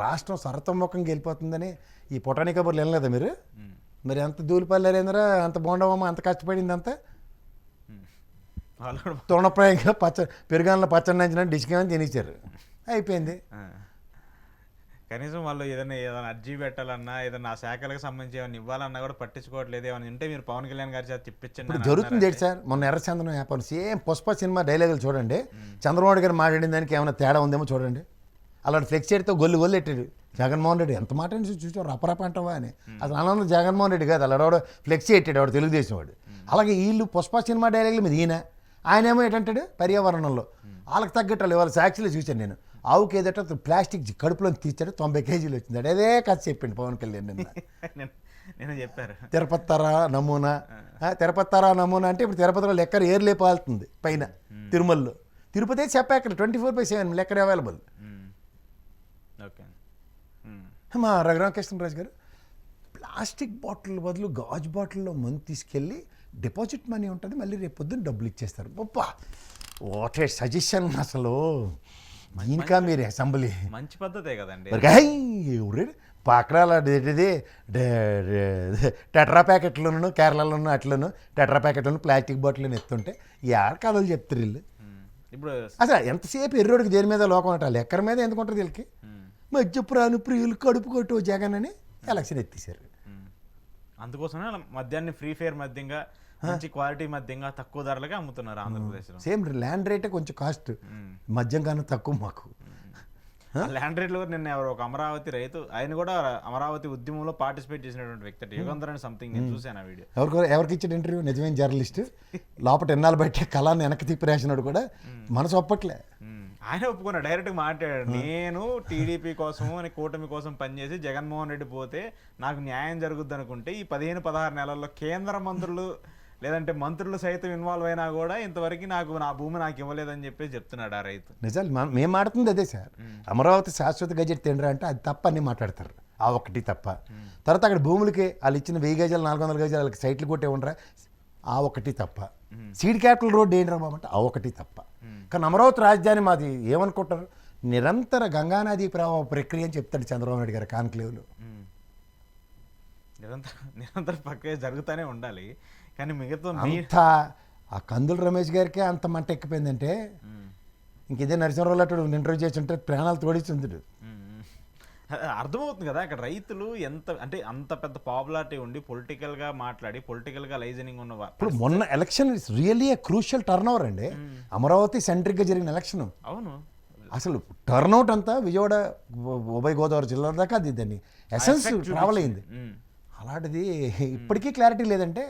రాష్ట్రం సరతమ్మకంగా వెళ్ళిపోతుందని ఈ పొటాని కబుర్లు వినలేదా మీరు? మరి అంత దూలిపల్లి నరేంద్ర, అంత బోండవమ్మ అంత కష్టపడింది అంతా తృణప్రాయంగా పెరుగాలను పచ్చడి నంచిన డిస్కేమని తినేశారు, అయిపోయింది. కనీసం వాళ్ళు ఏదైనా అర్జీ పెట్టాలన్నా, ఏదైనా ఆ శాఖలకు సంబంధించి ఏమైనా ఇవ్వాలన్నా కూడా పట్టించుకోవట్లేదు. ఏమైనా ఉంటే మీరు పవన్ కళ్యాణ్ గారి చేత తిప్పించండి. జరుగుతుంది ఏంటి సార్? మొన్న ఎర్రచందనం వ్యాపారం సేమ్ పుష్ప సినిమా డైలాగులు చూడండి, చంద్రబాబు గారు మాట్లాడిన దానికి ఏమైనా తేడా ఉందేమో చూడండి. అలాంటి ఫ్లెక్స్ చేయడంతో గొల్లు ఎట్టాడు జగన్మోహన్ రెడ్డి. ఎంత మాట చూసావు, రపరప అంటావా అని. అసలు ఆనందం జగన్మోహన్ రెడ్డి కాదు, అలా ఎవడో ఫ్లెక్స్ పెట్టాడు, వాడు తెలుగుదేశం వాడు. అలాగే వీళ్ళు పుష్ప సినిమా డైలాగులు మీద ఆయనేమో ఏంటంటాడు పర్యావరణంలో వాళ్ళకి తగ్గట్టు. వాళ్ళ సాక్షిలో చూశాను నేను, ఆవుకి ఏదట ప్లాస్టిక్ కడుపులో తీర్చాడు, 90 కేజీలు వచ్చింది. అదే కథ చెప్పిండు పవన్ కళ్యాణ్ నేను చెప్పారు. తిరుపతి తారా నమూనా అంటే ఇప్పుడు తిరుపతిలో లెక్కర ఏర్లే పాలుతుంది పైన, తిరుమలలో. తిరుపతి అయితే చెప్పాక 24/7 లెక్కర్ అవైలబుల్. ఓకే. మా రఘురామకృష్ణరాజు గారు ప్లాస్టిక్ బాటిల్ బదులు గాజు బాటిల్లో మందు తీసుకెళ్ళి డిపాజిట్ మనీ ఉంటుంది, మళ్ళీ రేపు పొద్దున్న డబ్బులు ఇచ్చేస్తారు. గొప్ప ఓటే సజెషన్ అసలు. ఇంకా మీరు అసెంబ్లీ మంచి పద్ధతే కదండి. పాకరాలు ఏంటిది టెట్రా ప్యాకెట్లను కేరళలోను అట్లను టెట్రా ప్యాకెట్లను ప్లాస్టిక్ బాటిల్ని ఎత్తుంటే యాడ కథలు చెప్తారు వీళ్ళు. ఇప్పుడు అసలు ఎంతసేపు ఎర్రోడికి దేని మీద లోకం అంటారు, ఎక్కడి మీద ఎందుకుంటారు వీళ్ళకి? మధ్య ప్రాణు ప్రియులు కడుపు కొట్టు జగన్ అని ఎలక్షన్ ఎత్తేసారు. అందుకోసమే మద్యాన్ని ఫ్రీ ఫేర్ మద్యంగా, మంచి క్వాలిటీ మద్యంగా, తక్కువ ధరలుగా అమ్ముతున్నారు ఆంధ్రప్రదేశ్లో. సేమ్ ల్యాండ్ రేటే కొంచెం కాస్ట్, మద్యం కన్నా తక్కువ మాకు. ల్యాండ్ రేట్లు కూడా నిన్న ఎవరు ఒక అమరావతి రైతు, ఆయన కూడా అమరావతి ఉద్యమంలో పార్టిసిపేట్ చేసినటువంటి వ్యక్తి, యుగంధర్ అని సంథింగ్, నేను చూశాను ఆ వీడియో. ఎవరికి ఇచ్చిన ఇంటర్వ్యూ? నిజమైన జర్నలిస్ట్ లోపల ఎన్నాళ్ళు బయట కళాన్ని వెనక్కి తిప్పి రాసినాడు కూడా మనసు ఒప్పట్లే. ఆయన ఒప్పుకున్నాడు, డైరెక్ట్గా మాట్లాడాడు. నేను టీడీపీ కోసము అని కూటమి కోసం పనిచేసి జగన్మోహన్ రెడ్డి పోతే నాకు న్యాయం జరుగుద్ది అనుకుంటే ఈ 15-16 నెలల్లో కేంద్ర మంత్రులు లేదంటే మంత్రులు సైతం ఇన్వాల్వ్ అయినా కూడా ఇంతవరకు నా భూమి నాకు ఇవ్వలేదని చెప్పి చెప్తున్నాడు ఆ రైతు. నిజాలు మేము మాట్లాడుతుంది అదే సార్. అమరావతి శాశ్వత గజెట్ తిండ్రా అంటే అది తప్ప అని మాట్లాడతారు, ఆ ఒక్కటి తప్ప. తర్వాత అక్కడ భూములకి వాళ్ళు ఇచ్చిన 1000 గజాలు 400 గజాలు వాళ్ళకి సైట్లు కొట్టే ఉండరా, ఆ ఒక్కటి తప్ప. సీడ్ క్యాపిటల్ రోడ్ ఏంటి రా అంటే ఆ ఒకటి తప్ప. కానీ అమరావతి రాజధాని మాది ఏమనుకుంటారు, నిరంతర గంగానదీ ప్రవాహ ప్రక్రియ అని చెప్తాడు చంద్రబాబు నాయుడు గారు కాన్క్లేవ్లో. నిరంతర ప్రక్రియ జరుగుతూనే ఉండాలి. కానీ మిగతా అంతా ఆ కందుల రమేష్ గారికే అంత మంట ఎక్కిపోయిందంటే ఇంక ఇదే నరసింహరావు అటు ఇంటర్వ్యూ చేసి ఉంటే ప్రాణాలు తోడిస్తుంటాడు. అర్థమవుతుంది కదా అక్కడ రైతులు ఎంత అంటే అంత పెద్ద పాపులారిటీ ఉండి పొలిటికల్గా మాట్లాడి పొలిటికల్గా లైజనింగ్ ఉన్న ఇప్పుడు మొన్న election is really A crucial turn over అండి. అమరావతి సెంట్రిక్గా జరిగిన ఎలక్షన్. అవును, అసలు టర్న్అవుట్ అంతా విజయవాడ ఉభయ గోదావరి జిల్లా దాకా అది దాన్ని ఎసెన్స్ ట్రావెల్ అయింది. అలాంటిది ఇప్పటికీ క్లారిటీ లేదంటే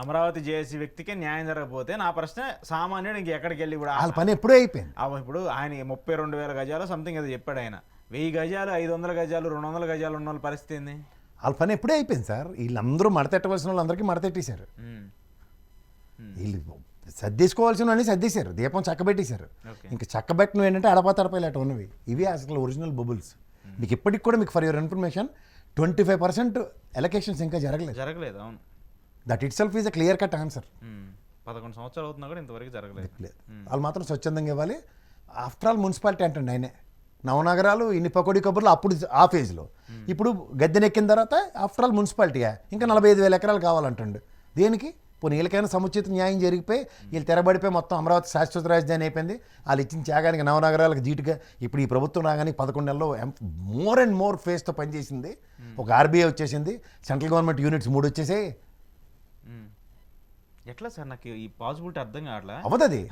అమరావతి చేసే వ్యక్తికే న్యాయం జరగకపోతే నా ప్రశ్న సామాన్యుడు ఇంక ఎక్కడికి వెళ్ళి ఇప్పుడు వాళ్ళ పని ఎప్పుడూ అయిపోయింది. ఇప్పుడు ఆయన 32,000 గజాలు సంథింగ్ అది చెప్పాడు. ఆయన 1000 గజాలు 500 గజాలు 200 గజాలు ఉన్న వాళ్ళ పరిస్థితి ఏంది? వాళ్ళ పని ఎప్పుడే అయిపోయింది సార్. వీళ్ళందరూ మడతెట్టవలసిన వాళ్ళందరికీ మడతెట్టేశారు. వీళ్ళు సర్దేసుకోవాల్సిన వాళ్ళని సర్దేశారు, దీపం చక్కబెట్టేశారు. ఇంకా చక్కబెట్టడం ఏంటంటే అడపాతడపాలు అటు ఉన్నవి. ఇవి అసలు ఒరిజినల్ బబుల్స్. మీకు ఇప్పటికి కూడా మీకు ఫర్ యువర్ ఇన్ఫర్మేషన్ 25% ఎలకేషన్స్ ఇంకా జరగలేదు. అవును, that it self is a clear cut answer. 11 సంవత్సరాలు అవుతున్నా కూడా ఇంతవరకు జరగలేదు. వాళ్ళు మాత్రం స్వచ్ఛందంగా ఇవ్వాలి. ఆఫ్టర్ ఆల్ మున్సిపాలిటీ అంటండి ఆయనే. నవనగరాలు ఇన్ని పకోడీ కబుర్లు అప్పుడు ఆ ఫేజ్లో. ఇప్పుడు గద్దెనెక్కిన తర్వాత ఆఫ్టర్ ఆల్ మున్సిపాలిటీయా ఇంకా 45,000 ఎకరాలు కావాలంటండు. దేనికి? పోనీ వీళ్ళకైనా సముచిత న్యాయం జరిగిపోయి వీళ్ళు తెరబడిపోయి మొత్తం అమరావతి శాశ్వత రాజధాని అయిపోయింది. వాళ్ళు ఇచ్చిన త్యాగానికి నవనగరాలకు జీటుగా ఇప్పుడు ఈ ప్రభుత్వం రాగానే 11 నెలల్లో మోర్ అండ్ మోర్ ఫేస్తో పనిచేసింది. ఒక ఆర్బీఐ వచ్చేసింది, సెంట్రల్ గవర్నమెంట్ యూనిట్స్ 3 వచ్చేసాయి. ఎట్లా సార్ నాకు ఈ పాసిబిలిటీ అర్థం కావట్లా. అవదది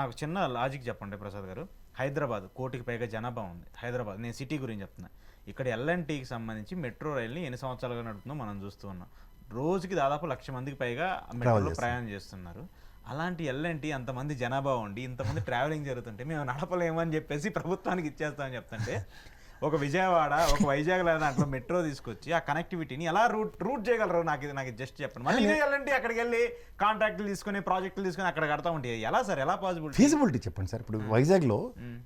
నాకు చిన్న లాజిక్ చెప్పండి ప్రసాద్ గారు. హైదరాబాద్ 1 కోటికి పైగా జనాభా ఉంది. హైదరాబాద్, నేను సిటీ గురించి చెప్తున్నా. ఇక్కడ ఎల్ఎన్టీకి సంబంధించి మెట్రో రైల్ని ఎన్ని సంవత్సరాలుగా నడుపుతుందో మనం చూస్తూ ఉన్నాం. రోజుకి దాదాపు 1,00,000 మందికి పైగా మెట్రోలో ప్రయాణం చేస్తున్నారు. అలాంటి ఎల్ఎన్టీ అంతమంది జనాభా ఉండి ఇంతమంది ట్రావెలింగ్ జరుగుతుంటే మేము నడపలేమని చెప్పేసి ప్రభుత్వానికి ఇచ్చేస్తామని చెప్తుంటే ఒక విజయవాడ ఒక వైజాగ్ లేదా దాంట్లో మెట్రో తీసుకొచ్చి ఆ కనెక్టివిటీని ఎలా రూట్ చేయగలరు? నాకు జస్ట్ చెప్పండి. మళ్ళీ ఇదే వెళ్ళండి అక్కడికి వెళ్ళి కాంట్రాక్టులు తీసుకొని ప్రాజెక్టులు తీసుకొని అక్కడ కడతా ఉంటే ఎలా సార్, ఎలా పాసిబుల్? ఫీజిబిలిటీ చెప్పండి సార్. ఇప్పుడు వైజాగ్లో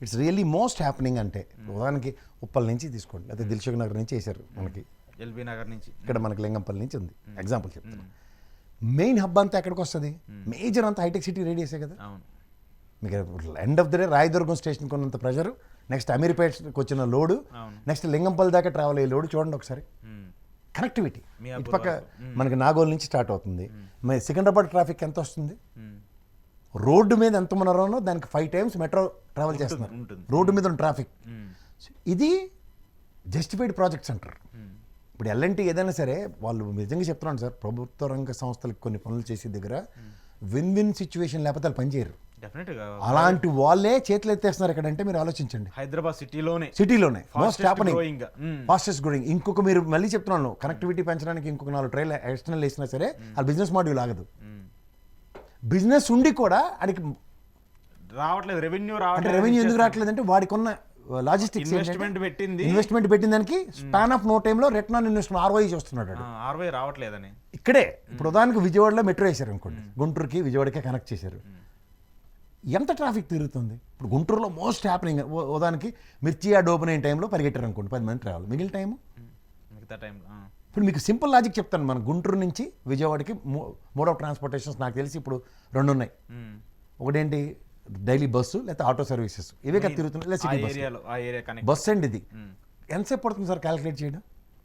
ఇట్స్ రియల్లీ మోస్ట్ హ్యాపెనింగ్. అంటే ఉదాహరణకి ఉప్పల్ నుంచి తీసుకోండి, లేకపోతే దిల్సుఖ్ నగర్ నుంచి వేశారు, మనకి ఎల్బీ నగర్ నుంచి, ఇక్కడ మనకి లింగంపల్లి నుంచి ఉంది. ఎగ్జాంపుల్ చెప్తాను. మెయిన్ హబ్ అంతా ఎక్కడికి వస్తుంది? మేజర్ అంతా హైటెక్ సిటీ రేడియసే కదా. మీకు end of the day Rayadurgam స్టేషన్కి ఉన్నంత ప్రెషర్, నెక్స్ట్ అమీర్పేటకి వచ్చిన లోడు, నెక్స్ట్ లింగంపల్లి దాకా ట్రావెల్ అయ్యే లోడు చూడండి ఒకసారి. కనెక్టివిటీ ఇటుపక్క మనకి నాగోల్ నుంచి స్టార్ట్ అవుతుంది. సికింద్రాబాద్ ట్రాఫిక్ ఎంత వస్తుంది? రోడ్డు మీద ఎంత ఉన్నారో దానికి 5 times మెట్రో ట్రావెల్ చేస్తున్నారు. రోడ్డు మీద ఉన్న ట్రాఫిక్. ఇది జస్టిఫైడ్ ప్రాజెక్ట్స్ అంటారు. ఇప్పుడు ఎల్ఎన్టీ ఏదైనా సరే వాళ్ళు నిజంగా చెప్తున్నాను సార్, ప్రభుత్వ రంగ సంస్థలకు కొన్ని పనులు చేసే దగ్గర విన్ విన్ సిచ్యువేషన్ లేకపోతే వాళ్ళు పనిచేయరు. అలాంటి వాళ్ళే చేతులు ఎత్తేస్తున్నారు ఇక్కడ. అంటే మీరు ఆలోచించండి, హైదరాబాద్ సిటీలోనే మోస్ట్ హ్యాపెనింగ్, ఫాస్టెస్ట్ గ్రోయింగ్. ఇంకొక మీరు మళ్ళీ చెప్తున్నాను, కనెక్టివిటీ పెంచడానికి ఇంకొక 4 ట్రైల్ ఎక్స్టర్నల్ వేసినా సరే ఆ బిజినెస్ మాడ్యూల్ ఆగదు. బిజినెస్ ఉండి కూడా వాడికి రావట్లేదు రెవెన్యూ. రెవెన్యూ ఎందుకు రావట్లేదు అంటే వాడికి ఉన్న లాజిస్టిక్స్ ఇన్వెస్ట్మెంట్ పెట్టిన దానికి స్పాన్ ఆఫ్ నో టైంలో రిటర్న్ ఆన్ ఇన్వెస్ట్మెంట్ ROI చూస్తున్నాడు. ROI రావట్లేదని ఇక్కడే ఇప్పుడు ఉదాహరణకు విజయవాడలో మెట్రో వేశారు అనుకోండి, గుంటూరుకి విజయవాడకే కనెక్ట్ చేశారు. ఎంత ట్రాఫిక్ తిరుగుతుంది? ఇప్పుడు గుంటూరులో మోస్ట్ హ్యాపెనింగ్ ఉదాహరణకి మిర్చి యాడ్ ఓపెన్ అయిన టైంలో పరిగెట్టారు అనుకోండి 10 మంది ట్రావెల్, మిగిలిన మిగతా టైంలో. ఇప్పుడు మీకు సింపుల్ లాజిక్ చెప్తాను. మన గుంటూరు నుంచి విజయవాడకి మోడ్ ఆఫ్ ట్రాన్స్పోర్టేషన్స్ నాకు తెలిసి ఇప్పుడు 2 ఉన్నాయి. ఒకటేంటి డైలీ బస్సు, లేకపోతే ఆటో సర్వీసెస్, ఇవే కదా తిరుగుతున్నాయి. బస్ అండి ఇది ఎంతసేపు పడుతుంది సార్ క్యాలిక్యులేట్ చేయడం?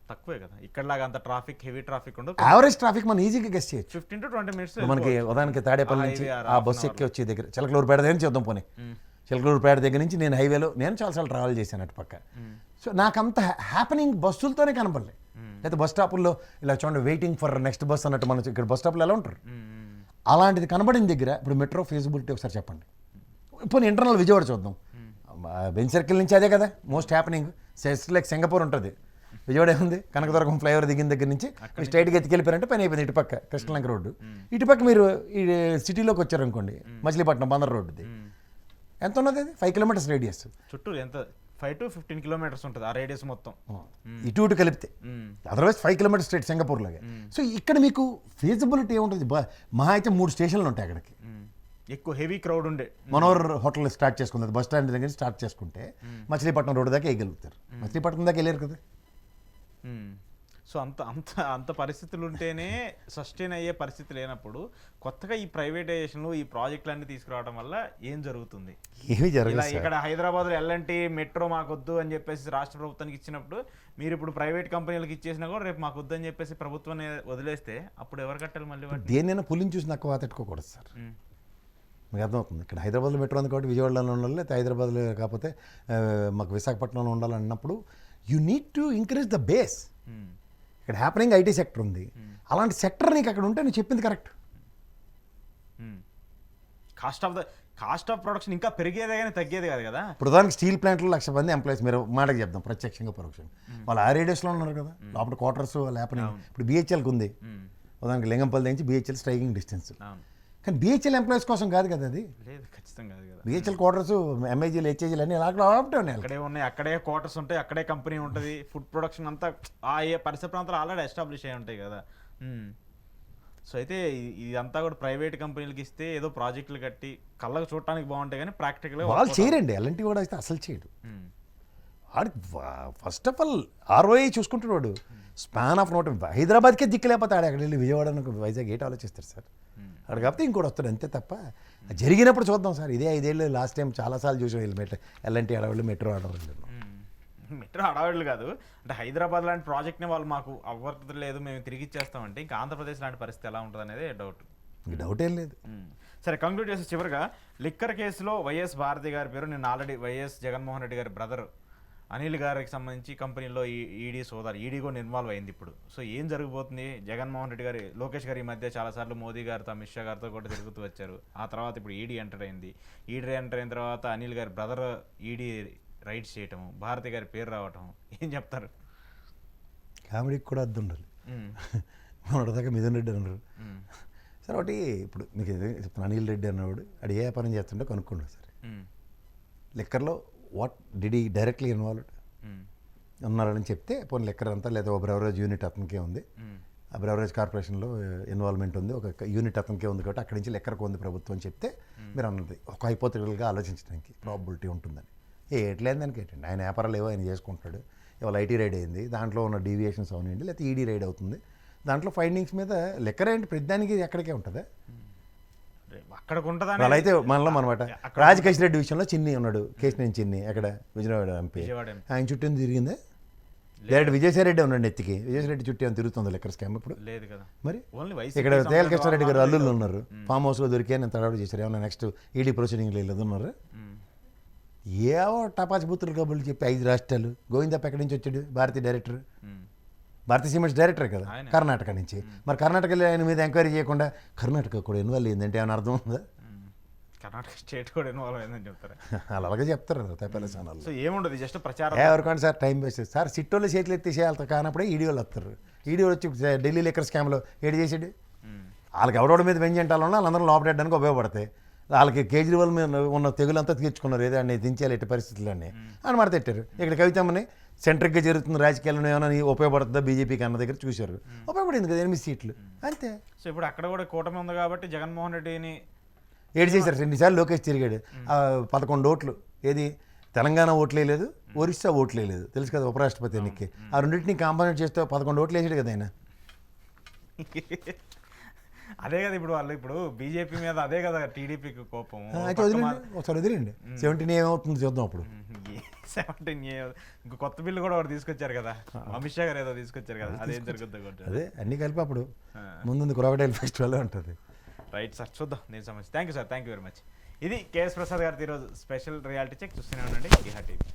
తక్కువే కదా, ఇక్కడ లాగా అంత ట్రాఫిక్, హెవీ ట్రాఫిక్ ఉండదు. యావరేజ్ ట్రాఫిక్ మనం ఈజీగా గెస్ చేయొచ్చు. 15 to 20 minutes మనకి ఉదాహరణకి తాడేపల్లి నుంచి ఆ బస్సు ఎక్కి వచ్చే దగ్గర చిలకలూరుపేట దగ్గర నుంచి చూద్దాం. పోనీ చిలకలూరుపేట దగ్గర నుంచి నేను హైవేలో నేను చాలాసార్లు ట్రావెల్ చేశాను అటు పక్క. సో నాకు అంత హ్యాపెనింగ్ బస్సులతోనే కనపడలేదు. లేకపోతే బస్ స్టాపుల్లో ఇలా చూడండి వెయిటింగ్ ఫర్ నెక్స్ట్ బస్ అన్నట్టు మన ఇక్కడ బస్ స్టాప్లో ఎలా ఉంటారు, అలాంటిది కనబడిన దగ్గర ఇప్పుడు మెట్రో ఫీజిబిలిటీ ఒకసారి చెప్పండి. ఇప్పుడు ఇంటర్నల్ విజయవాడ చూద్దాం. బెంచ్ సర్కిల్ నుంచి అదే కదా మోస్ట్ హ్యాపెనింగ్. లైక్ సింగపూర్ ఉంటుంది, విజయవాడ ఏముంది, కనకదుర్గం ఫ్లైఓవర్ దిగిన దగ్గర నుంచి స్ట్రైట్గా ఎత్తుకెళ్ళిపోయారంటే పని అయిపోయింది. ఇటుపక్క కృష్ణలంక రోడ్డు, ఇటుపక్క మీరు ఈ సిటీలోకి వచ్చారనుకోండి మచిలీపట్నం బందర్ రోడ్డుది ఎంత ఉన్నది? అది 5 kilometers రేడియస్. చుట్టూ ఎంత 5 to 15 kilometers ఉంటుంది ఆ రేడియస్ మొత్తం, ఇటు కలిపితే. అదర్వైజ్ 5 kilometers స్ట్రైట్ సింగపూర్ లాగే. సో ఇక్కడ మీకు ఫీజిబిలిటీ ఏముంటుంది? మహా అయితే 3 స్టేషన్లు ఉంటాయి అక్కడికి. ఎక్కువ హెవీ క్రౌడ్ ఉండే మనోహర్ హోటల్ స్టార్ట్ చేసుకుంటుంది, బస్ స్టాండ్ దగ్గర స్టార్ట్ చేసుకుంటే మచిలీపట్నం రోడ్డు దాకా వేయగలుగుతారు. మచిలీపట్నం దాకా వెళ్ళారు కదా. సో అంత పరిస్థితులు ఉంటేనే సస్టైన్ అయ్యే పరిస్థితి లేనప్పుడు కొత్తగా ఈ ప్రైవేటైజేషన్లు ఈ ప్రాజెక్టులన్నీ తీసుకురావడం వల్ల ఏం జరుగుతుంది? ఏమీ జరగదు. ఇక్కడ హైదరాబాద్లో ఎల్ఎన్టీ మెట్రో మాకొద్దు అని చెప్పేసి రాష్ట్ర ప్రభుత్వానికి ఇచ్చినప్పుడు మీరు ఇప్పుడు ప్రైవేట్ కంపెనీలకు ఇచ్చేసినా కూడా రేపు మాకు వద్దు అని చెప్పేసి ప్రభుత్వాన్ని వదిలేస్తే అప్పుడు ఎవరు కట్టాలి? మళ్ళీ దేన్నైనా పులిని చూసి నాకు తట్టుకోకూడదు సార్. మీకు అర్థమవుతుంది. ఇక్కడ హైదరాబాద్లో మెట్రో ఉంది కాబట్టి విజయవాడలో ఉండాలి, లేకపోతే హైదరాబాద్లో కాకపోతే మాకు విశాఖపట్నంలో ఉండాలన్నప్పుడు you need to increase the base. ఇక్కడ హ్యాపెనింగ్ ఐటీ సెక్టర్ ఉంది, అలాంటి సెక్టర్ నీకు అక్కడ ఉంటే నువ్వు చెప్పింది కరెక్ట్. కాస్ట్ ఆఫ్ ప్రొడక్షన్ ఇంకా పెరిగేదే కానీ తగ్గేది కాదు కదా. ప్రధానికి స్టీల్ ప్లాంట్లో 1,00,000 మంది ఎంప్లాయీస్, మీరు మాటకి చెప్దాం ప్రత్యక్షంగా పరోక్షంగా, వాళ్ళు ఆ రేడియస్లో ఉన్నారు కదా, లోపల క్వార్టర్స్ హ్యాపెనింగ్. ఇప్పుడు బిహెచ్ఎల్కి ఉంది, ఉదాహరణకి లింగంపల్లి నుంచి బిహెచ్ఎల్ స్ట్రైకింగ్ డిస్టెన్స్, కానీ బిహెచ్ఎల్ ఎంప్లాయీస్ కోసం కాదు కదా అది. లేదు, ఖచ్చితంగా కాదు కదా. బిహెచ్ఎల్ క్వార్టర్స్, ఎంఐజీలు, హెచ్ఐజీలు అన్నీ అక్కడ ఉన్నాయి. అక్కడే ఉన్నాయి, అక్కడే క్వార్టర్స్ ఉంటాయి, అక్కడే కంపెనీ ఉంటుంది, ఫుడ్ ప్రొడక్షన్ అంతా ఆ ఏ పరిసర ప్రాంతాలు ఆల్రెడీ ఎస్టాబ్లిష్ అయి ఉంటాయి కదా. సో అయితే ఇదంతా కూడా ప్రైవేట్ కంపెనీలకి ఇస్తే ఏదో ప్రాజెక్టులు కట్టి కళ్ళకు చూడటానికి బాగుంటాయి కానీ ప్రాక్టికల్గా వాళ్ళు చేయరండి. అలాంటి కూడా అయితే అసలు చేయడు. వాడికి ఫస్ట్ ఆఫ్ ఆల్ ఆర్ఓఐ చూసుకుంటాడు వాడు. స్పాన్ ఆఫ్ నోట్ హైదరాబాద్కే దిక్కు లేకపోతే ఆడ అక్కడ వెళ్ళి విజయవాడ వైజాగ్ ఏంటి ఆలోచిస్తారు సార్. అక్కడ కాకపోతే ఇంకోటి వస్తాడు అంతే తప్ప, జరిగినప్పుడు చూద్దాం సార్. ఇదే 5 ఏళ్ళు లాస్ట్ టైం చాలాసార్లు చూసాం వీళ్ళు ఎల్ఎన్టీ ఆడవాళ్ళు, మెట్రో ఆడవాళ్ళు. మెట్రో ఆడవాళ్ళు కాదు అంటే హైదరాబాద్ లాంటి ప్రాజెక్ట్ని వాళ్ళు మాకు అవ్వదు లేదు, మేము తిరిగి ఇచ్చేస్తామంటే ఇంకా ఆంధ్రప్రదేశ్ లాంటి పరిస్థితి ఎలా ఉంటుంది అనేది డౌట్. డౌట్ ఏం లేదు. సరే, కంక్లూడ్ చేసే చివరిగా లిక్కర్ కేసులో వైఎస్ భారతి గారి పేరు నిన్న ఆల్రెడీ వైఎస్ జగన్మోహన్ రెడ్డి గారి బ్రదర్ అనిల్ గారికి సంబంధించి కంపెనీలో ఈడీ సోదారు, ఈడీ కూడా ఇన్వాల్వ్ అయింది ఇప్పుడు. సో ఏం జరగబోతుంది? జగన్మోహన్ రెడ్డి గారి, లోకేష్ గారి ఈ మధ్య చాలాసార్లు మోదీ గారితో, అమిత్ షా గారితో కూడా తిరుగుతూ వచ్చారు. ఆ తర్వాత ఇప్పుడు ఈడీ ఎంటర్ అయింది. ఈడీ ఎంటర్ అయిన తర్వాత అనిల్ గారి బ్రదర్ ఈడీ రైడ్స్ చేయటం, భారతి గారి పేరు రావటం, ఏం చెప్తారు? కామెడీకి కూడా అర్థం ఉండాలి. మొన్నటిదాకా మిథున్ రెడ్డి అన్నారు సార్. ఒకటి ఇప్పుడు మీకు చెప్తాను, అనిల్ రెడ్డి అన్నవాడు అది ఏ వ్యాపారం చేస్తుంటే కనుక్కోండి sir. లిక్కర్లో what did he directly involved ఉన్నారని చెప్తే పోనీ లిక్కర్ అంతా, లేదా ఒక బ్రెవరేజ్ యూనిట్ అతనికే ఉంది, ఆ బ్రెవరేజ్ కార్పొరేషన్లో ఇన్వాల్వ్మెంట్ ఉంది, ఒక యూనిట్ అతనికే ఉంది కాబట్టి అక్కడి నుంచి లిక్కర్కి ఉంది ప్రభుత్వం అని చెప్తే మీరు అన్నది ఒక హైపోథెటికల్గా ఆలోచించడానికి ప్రాబిలిటీ ఉంటుందని. ఎట్లేదు దానికి ఏంటండి, ఆయన వ్యాపారాలు ఏవో ఆయన చేసుకుంటాడు. ఇవాళ ఐటీ రైడ్ అయింది, దాంట్లో ఉన్న డీవియేషన్స్ అవనండి, లేకపోతే ఈడీ రైడ్ అవుతుంది, దాంట్లో ఫైండింగ్స్ మీద లెక్కర్ ఏంటి ప్రతిదానికి ఎక్కడికే ఉంటుందా? అక్కడికి ఉంటుందా? అలా అయితే మనలో అనమాట. రాజకేష్ రెడ్డి విషయంలో చిన్ని ఉన్నాడు, కేశినేని చిన్ని అక్కడ విజయవాడ ఎంపీ, ఆయన చుట్టూ తిరిగిందే. డైరెక్ట్ విజయసాయి రెడ్డి ఉన్నాడు ఎత్తికి, విజయసాయి రెడ్డి చుట్టూ ఏమైనా తిరుగుతుంది లెక్కర్ స్కామ్ ఇప్పుడు? లేదు కదా. మరి ఇక్కడ తేల కృష్ణారెడ్డి గారు అల్లుళ్ళు ఉన్నారు, ఫామ్ హౌస్లో దొరికే నేను తడవాడు చేశారు. ఏమన్నా నెక్స్ట్ ఈడీ ప్రొసీడింగ్ లేదు ఉన్నారు. ఏవో టపాచి బూతులు కబుర్లు చెప్పి 5 రాష్ట్రాలు. గోవిందప్ప ఎక్కడి నుంచి వచ్చాడు? భారతీయ డైరెక్టర్, భారతీయ సిమెంట్స్ డైరెక్టర్ కదా, కర్ణాటక నుంచి. మరి కర్ణాటకలో ఆయన మీద ఎంక్వైరీ చేయకుండా కర్ణాటక కూడా ఇన్వాల్వ్ అయిందంటే ఏమైనా అర్థం ఉందా? కర్ణాటక స్టేట్ కూడా ఇన్వాల్వ్ అయిందని చెప్తారు, అలాగే చెప్తారు తప్పేలా ఛానల్. సో ఏముండదు, జస్ట్ ప్రచారం. ఎవరికంటే సార్ టైం వేస్ట్ సార్. సిట్టోళ్ళు చేతులు ఎత్తేసేయాలి కానప్పుడే ఈడీ వాళ్ళు వస్తారు. ఈడీ వచ్చి ఢిల్లీ లిక్కర్ స్కామ్లో ఏడు చేసాడు. వాళ్ళకి ఎవడోడి మీద వెంజంటాలన్నా వాళ్ళందరూ లోపడడానికి ఉపయోగపడతాయి. వాళ్ళకి కేజ్రీవాల్ మీద ఉన్న తెగులంతా తీర్చుకున్నారు, ఏదో అన్నీ దించాలి ఎట్టి పరిస్థితులన్నీ అని మాట పెట్టారు. ఇక్కడ కవితమ్మని సెంట్రిక్గా జరుగుతుంది రాజకీయాలను ఏమైనా ఉపయోగపడుతుందా బీజేపీకి అన్న దగ్గర చూశారు, ఉపయోగపడింది కదా 8 సీట్లు అంతే. సో ఇప్పుడు అక్కడ కూడా కూటమి ఉంది కాబట్టి జగన్మోహన్ రెడ్డిని ఏడు చేశారు. 2 సార్లు లోకేష్ తిరిగాడు, 11 ఓట్లు. ఏది తెలంగాణ ఓట్లే లేదు, ఒరిస్సా ఓట్లే లేదు, తెలుసు కదా ఉపరాష్ట్రపతి ఎన్నికకి. ఆ రెండింటిని కాంపౌండ్ చేస్తే 11 ఓట్లు వేసాడు కదా ఆయన. అదే కదా ఇప్పుడు వాళ్ళు ఇప్పుడు బీజేపీ మీద అదే కదా టీడీపీకి కోపం. అయితే వదిలేండి, ఒకసారి వదిలేండి. 17 ఏమవుతుంది చూద్దాం అప్పుడు. 17 ఇంకో కొత్త బిల్లు కూడా ఒకటి తీసుకొచ్చారు కదా, అమిత్ షా గారు ఏదో తీసుకొచ్చారు కదా, అదేం జరుగుతుంది? అదే అన్ని కలిపి అప్పుడు ముందు క్రొకడైల్ ఫెస్టివల్ ఉంటుంది. రైట్ సార్, చూద్దాం దీని సమస్య. Thank you sir, thank you very much. ఇది కేఎస్ ప్రసాద్ గారి ఈరోజు స్పెషల్ రియాలిటీ చెక్. చూస్తూనే ఉండండి ఈహా టీవీ.